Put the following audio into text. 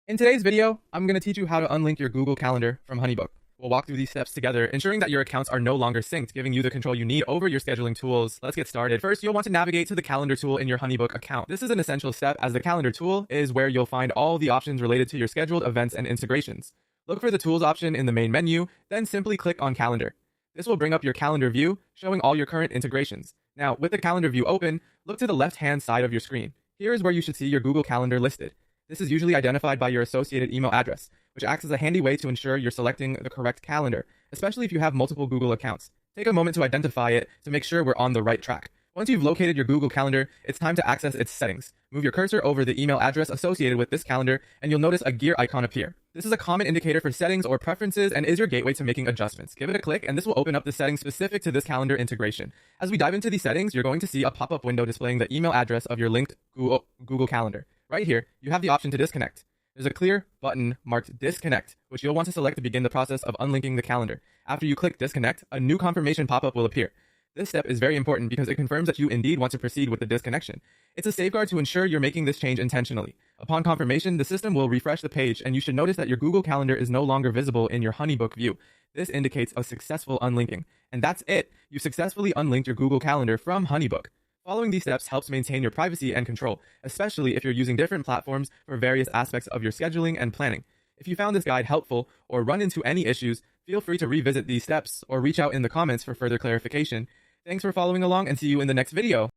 In today's video, I'm going to teach you how to unlink your Google Calendar from HoneyBook. We'll walk through these steps together, ensuring that your accounts are no longer synced, giving you the control you need over your scheduling tools. Let's get started. First, you'll want to navigate to the calendar tool in your HoneyBook account. This is an essential step, as the calendar tool is where you'll find all the options related to your scheduled events and integrations. Look for the tools option in the main menu, then simply click on calendar. This will bring up your calendar view, showing all your current integrations. Now, with the calendar view open, look to the left-hand side of your screen. Here is where you should see your Google Calendar listed. This is usually identified by your associated email address, which acts as a handy way to ensure you're selecting the correct calendar, especially if you have multiple Google accounts. Take a moment to identify it to make sure we're on the right track. Once you've located your Google Calendar, it's time to access its settings. Move your cursor over the email address associated with this calendar, and you'll notice a gear icon appear. This is a common indicator for settings or preferences and is your gateway to making adjustments. Give it a click, and this will open up the settings specific to this calendar integration. As we dive into these settings, you're going to see a pop-up window displaying the email address of your linked Google Calendar. Right here, you have the option to disconnect. There's a clear button marked Disconnect, which you'll want to select to begin the process of unlinking the calendar. After you click Disconnect, a new confirmation pop-up will appear. This step is very important because it confirms that you indeed want to proceed with the disconnection. It's a safeguard to ensure you're making this change intentionally. Upon confirmation, the system will refresh the page, and you should notice that your Google Calendar is no longer visible in your HoneyBook view. This indicates a successful unlinking. And that's it! You've successfully unlinked your Google Calendar from HoneyBook. Following these steps helps maintain your privacy and control, especially if you're using different platforms for various aspects of your scheduling and planning. If you found this guide helpful or run into any issues, feel free to revisit these steps or reach out in the comments for further clarification. Thanks for following along, and see you in the next video.